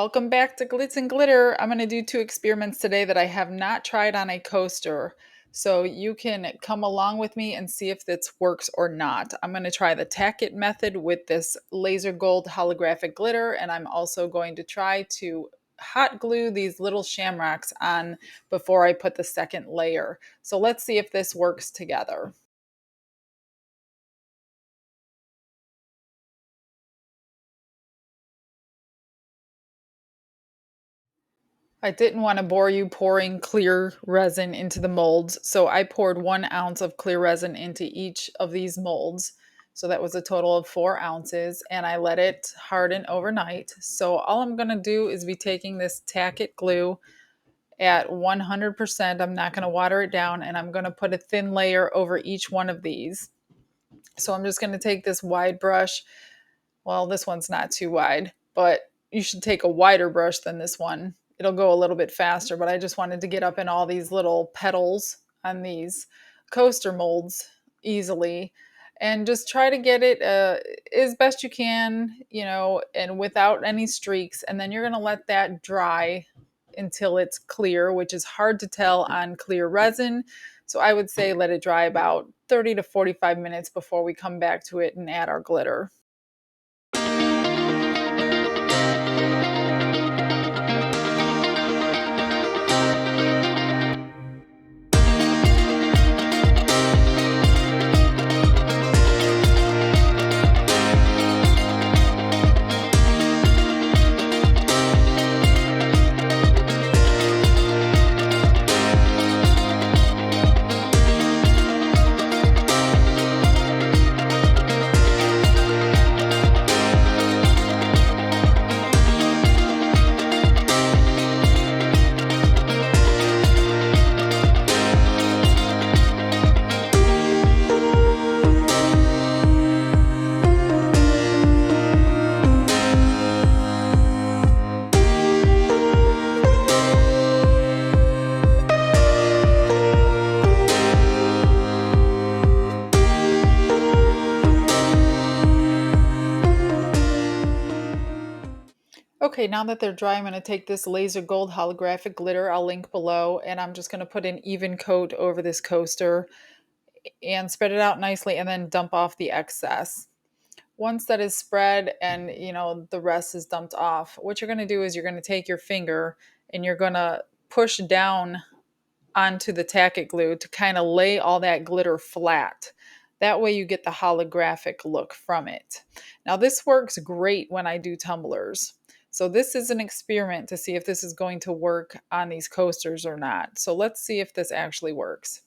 Welcome back to Glitz and Glitter. I'm going to do two experiments today that I have not tried on a coaster. So you can come along with me and see if this works or not. I'm going to try the Tack It method with this laser gold holographic glitter, and I'm also going to try to hot glue these little shamrocks on before I put the second layer. So let's see if this works together. I didn't want to bore you pouring clear resin into the molds, so I poured 1 ounce of clear resin into each of these molds. So that was a total of 4 ounces, and I let it harden overnight. So all I'm going to do is be taking this Tack It glue at 100%. I'm not going to water it down, and I'm going to put a thin layer over each one of these. So I'm just going to take this wide brush. Well, this one's not too wide, but you should take a wider brush than this one. It'll go a little bit faster, but I just wanted to get up in all these little petals on these coaster molds easily and just try to get it as best you can, and without any streaks. And then you're going to let that dry until it's clear, which is hard to tell on clear resin. So I would say let it dry about 30 to 45 minutes before we come back to it and add our glitter. Okay, now that they're dry, I'm going to take this laser gold holographic glitter, I'll link below, and I'm just going to put an even coat over this coaster and spread it out nicely and then dump off the excess. Once that is spread and the rest is dumped off, what you're going to do is you're going to take your finger and you're going to push down onto the Tack It glue to kind of lay all that glitter flat. That way you get the holographic look from it. Now this works great when I do tumblers. So this is an experiment to see if this is going to work on these coasters or not. So let's see if this actually works.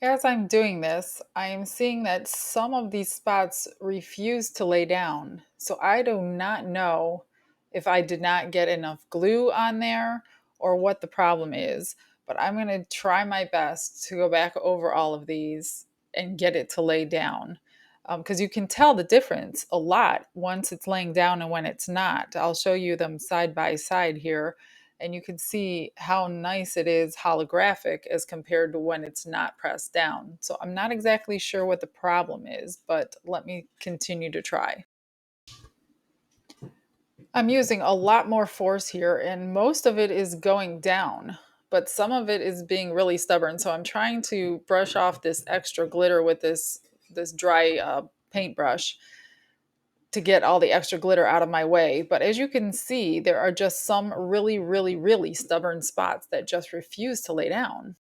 As I'm doing this, I am seeing that some of these spots refuse to lay down. So I do not know if I did not get enough glue on there or what the problem is. But I'm going to try my best to go back over all of these and get it to lay down. Because you can tell the difference a lot once it's laying down and when it's not. I'll show you them side by side here, and you can see how nice it is holographic as compared to when it's not pressed down. So I'm not exactly sure what the problem is, but let me continue to try. I'm using a lot more force here, and most of it is going down, but some of it is being really stubborn. So I'm trying to brush off this extra glitter with this dry paintbrush to get all the extra glitter out of my way. But as you can see, there are just some really, really, really stubborn spots that just refuse to lay down.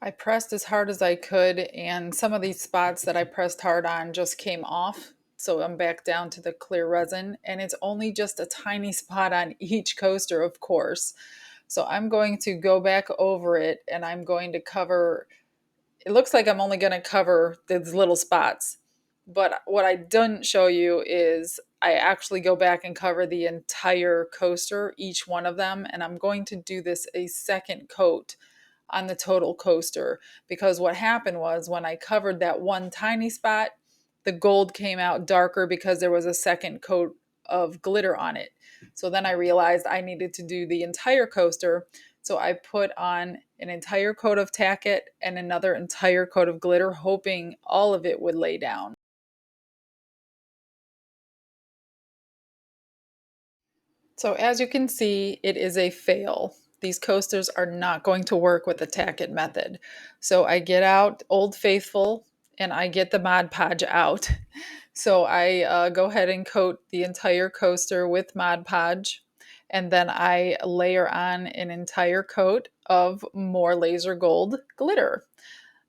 I pressed as hard as I could, and some of these spots that I pressed hard on just came off. So I'm back down to the clear resin, and it's only just a tiny spot on each coaster, of course. So I'm going to go back over it, and I'm going to cover, it looks like I'm only going to cover these little spots. But what I didn't show you is I actually go back and cover the entire coaster, each one of them, and I'm going to do this a second coat on the total coaster, because what happened was when I covered that one tiny spot, the gold came out darker because there was a second coat of glitter on it. So then I realized I needed to do the entire coaster. So I put on an entire coat of Tack and another entire coat of glitter, hoping all of it would lay down. So as you can see, it is a fail. These coasters are not going to work with the Tack It method. So I get out Old Faithful and I get the Mod Podge out. So I go ahead and coat the entire coaster with Mod Podge, and then I layer on an entire coat of more laser gold glitter.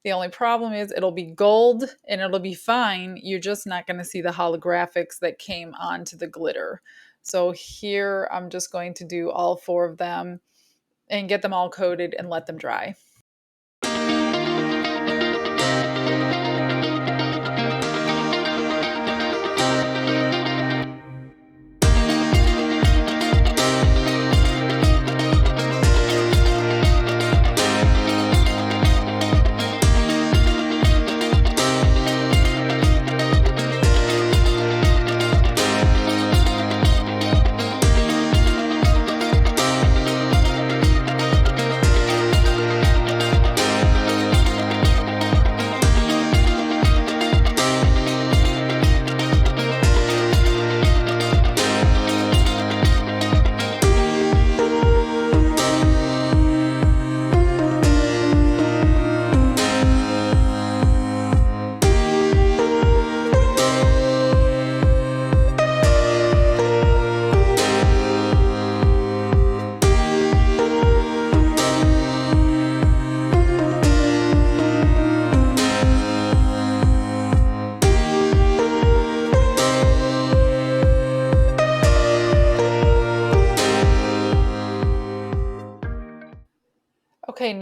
The only problem is it'll be gold and it'll be fine. You're just not going to see the holographics that came onto the glitter. So here I'm just going to do all four of them and get them all coated and let them dry.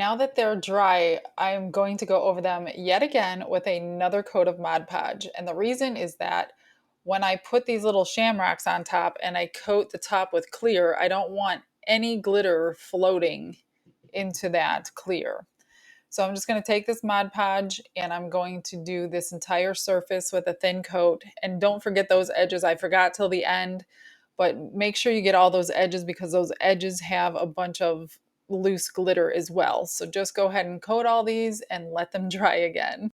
now that they're dry, I'm going to go over them yet again with another coat of Mod Podge. And the reason is that when I put these little shamrocks on top and I coat the top with clear, I don't want any glitter floating into that clear. So I'm just going to take this Mod Podge and I'm going to do this entire surface with a thin coat. And don't forget those edges. I forgot till the end, but make sure you get all those edges because those edges have a bunch of loose glitter as well. So just go ahead and coat all these and let them dry again.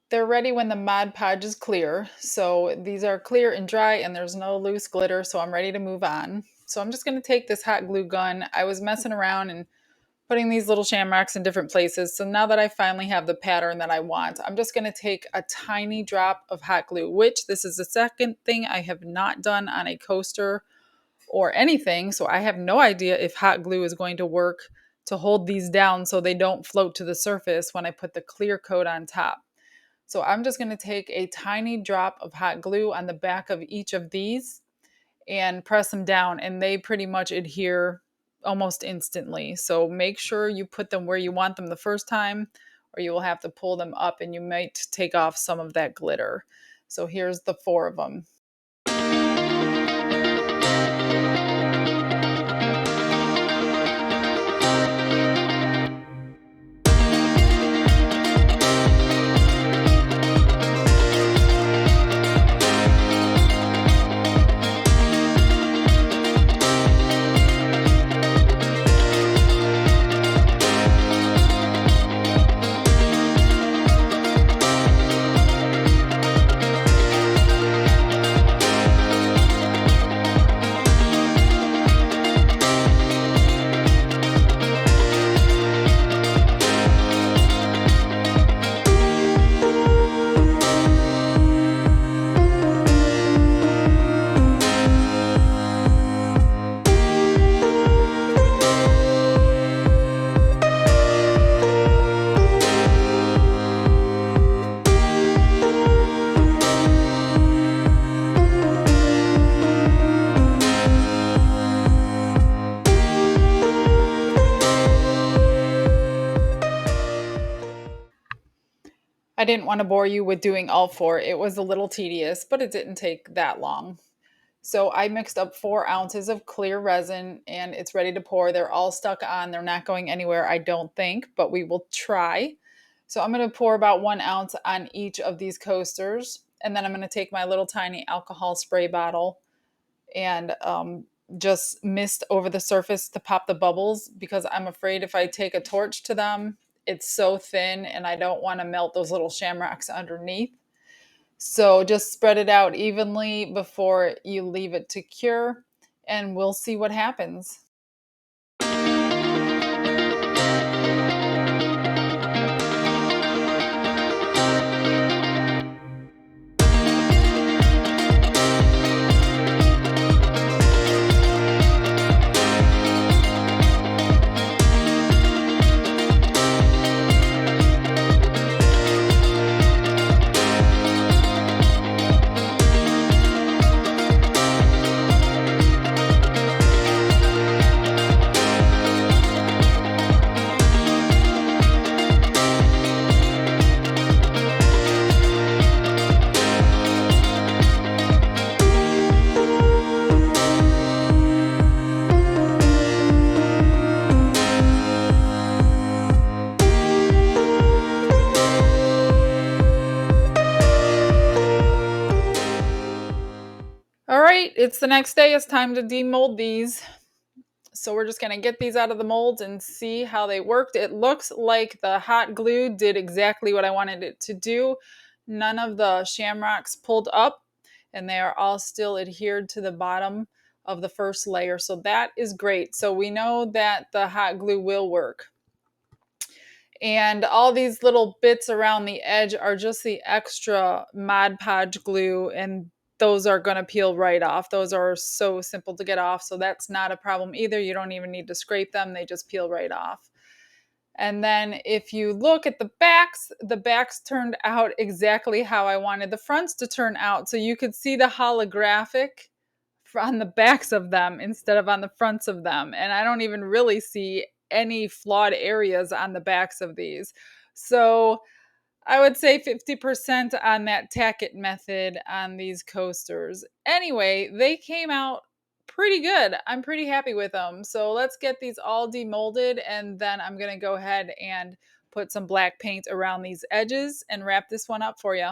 They're ready when the Mod Podge is clear. So these are clear and dry and there's no loose glitter, so I'm ready to move on. So I'm just going to take this hot glue gun. I was messing around and putting these little shamrocks in different places. So now that I finally have the pattern that I want, I'm just going to take a tiny drop of hot glue, which this is the second thing I have not done on a coaster or anything. So I have no idea if hot glue is going to work to hold these down so they don't float to the surface when I put the clear coat on top. So I'm just going to take a tiny drop of hot glue on the back of each of these and press them down, and they pretty much adhere almost instantly. So make sure you put them where you want them the first time, or you will have to pull them up and you might take off some of that glitter. So here's the 4 of them. I didn't want to bore you with doing all 4. It was a little tedious, but it didn't take that long. So I mixed up 4 ounces of clear resin and it's ready to pour. They're all stuck on. They're not going anywhere, I don't think, but we will try. So I'm going to pour about 1 ounce on each of these coasters. And then I'm going to take my little tiny alcohol spray bottle and just mist over the surface to pop the bubbles because I'm afraid if I take a torch to them, it's so thin and I don't want to melt those little shamrocks underneath. So just spread it out evenly before you leave it to cure and we'll see what happens. It's the next day. It's time to demold these. So we're just going to get these out of the molds and see how they worked. It looks like the hot glue did exactly what I wanted it to do. None of the shamrocks pulled up, and they are all still adhered to the bottom of the first layer. So that is great. So we know that the hot glue will work. And all these little bits around the edge are just the extra Mod Podge glue, and those are going to peel right off. Those are so simple to get off, so that's not a problem either. You don't even need to scrape them, they just peel right off. And then if you look at the backs turned out exactly how I wanted the fronts to turn out. So you could see the holographic on the backs of them instead of on the fronts of them. And I don't even really see any flawed areas on the backs of these. So I would say 50% on that tack it method on these coasters. Anyway, they came out pretty good. I'm pretty happy with them. So let's get these all demolded, and then I'm going to go ahead and put some black paint around these edges and wrap this one up for you.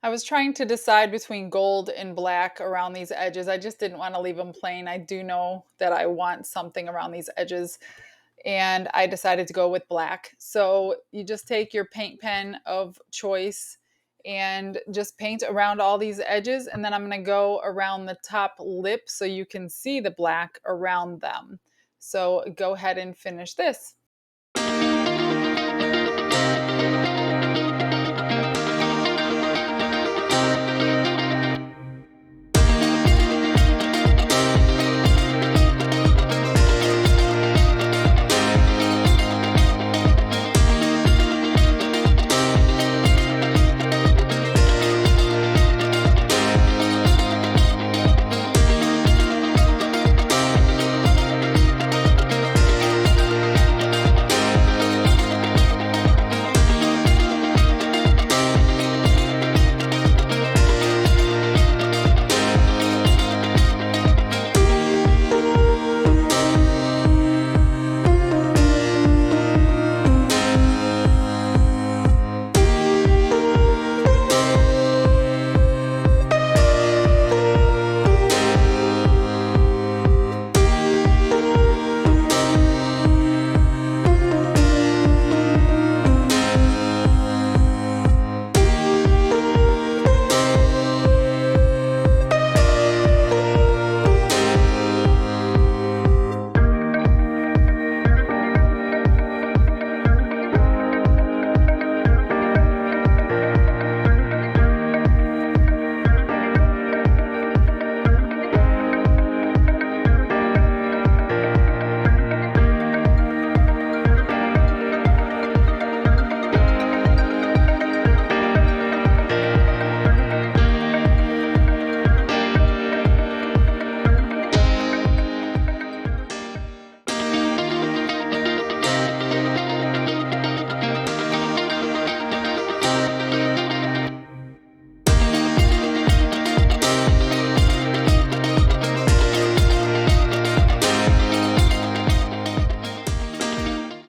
I was trying to decide between gold and black around these edges. I just didn't want to leave them plain. I do know that I want something around these edges, and I decided to go with black. So you just take your paint pen of choice and just paint around all these edges, and then I'm going to go around the top lip so you can see the black around them. So go ahead and finish this.